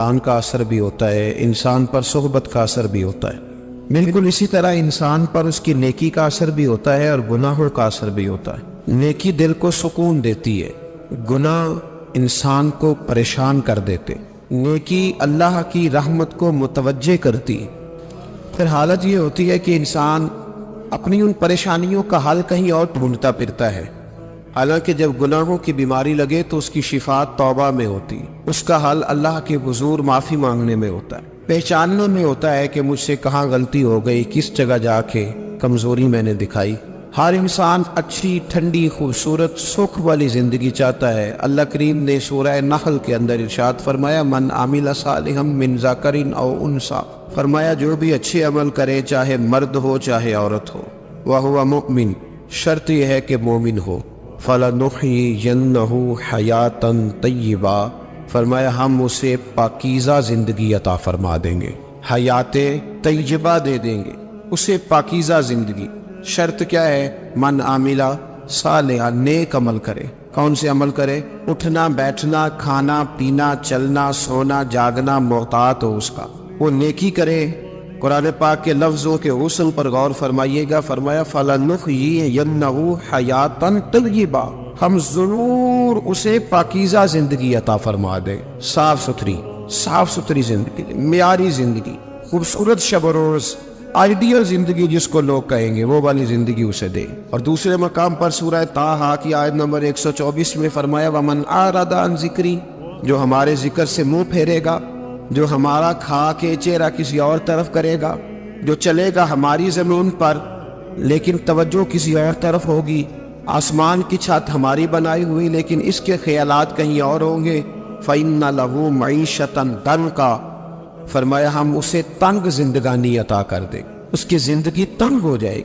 انسان کا اثر بھی ہوتا ہے، انسان پر صحبت کا اثر بھی ہوتا ہے۔ بالکل اسی طرح انسان پر اس کی نیکی کا اثر بھی ہوتا ہے اور گناہوں کا اثر بھی ہوتا ہے۔ نیکی دل کو سکون دیتی ہے، گناہ انسان کو پریشان کر دیتے۔ نیکی اللہ کی رحمت کو متوجہ کرتی ہے۔ پھر حالت یہ ہوتی ہے کہ انسان اپنی ان پریشانیوں کا حل کہیں اور ڈھونڈتا پھرتا ہے، حالانکہ جب گناہوں کی بیماری لگے تو اس کی شفا توبہ میں ہوتی، اس کا حل اللہ کے حضور معافی مانگنے میں ہوتا ہے، پہچاننے میں ہوتا ہے کہ مجھ سے کہاں غلطی ہو گئی، کس جگہ جا کے کمزوری میں نے دکھائی۔ ہر انسان اچھی، ٹھنڈی، خوبصورت، سکھ والی زندگی چاہتا ہے۔ اللہ کریم نے سورہ نحل کے اندر ارشاد فرمایا، من عمل صالحا من ذکر او انثی، فرمایا جو بھی اچھے عمل کرے، چاہے مرد ہو چاہے عورت ہو، وہو مؤمن، شرط یہ ہے کہ مومن ہو، فَلَنُحْيِيَنَّهُ حَيَاةً طَيِّبَةً، فرمایا ہم اسے پاکیزہ زندگی عطا فرما دیں گے، حیات طیبہ دے دیں گے اسے، پاکیزہ زندگی۔ شرط کیا ہے؟ من عاملہ صالحا، نیک عمل کرے۔ کون سے عمل کرے؟ اٹھنا بیٹھنا، کھانا پینا، چلنا سونا جاگنا محتاط ہو اس کا، وہ نیکی کرے۔ قرآن پاک کے لفظوں کے غسل پر غور فرمائیے گا، فرمایا فَلَنُحْيِيَنَّهُ حَيَاةً طَيِّبَةً، ہم ضرور اسے پاکیزہ زندگی عطا فرما دیں، صاف ستھری زندگی، معیاری زندگی، خوبصورت شب و روز، آئیڈیل زندگی جس کو لوگ کہیں گے، وہ والی زندگی اسے دے۔ اور دوسرے مقام پر سورہ طٰہٰ کی آیت نمبر 124 میں فرمایا وَمَنْ أَعْرَضَ عَنْ ذِكْرِي، جو ہمارے ذکر سے منہ پھیرے گا، جو ہمارا کھا کے چہرہ کسی اور طرف کرے گا، جو چلے گا ہماری زمین پر لیکن توجہ کسی اور طرف ہوگی، آسمان کی چھت ہماری بنائی ہوئی لیکن اس کے خیالات کہیں اور ہوں گے، فَإِنَّ لَهُ مَعِيشَةً ضَنْكًا، فرمایا ہم اسے تنگ زندگانی عطا کر دیں، اس کی زندگی تنگ ہو جائے گی۔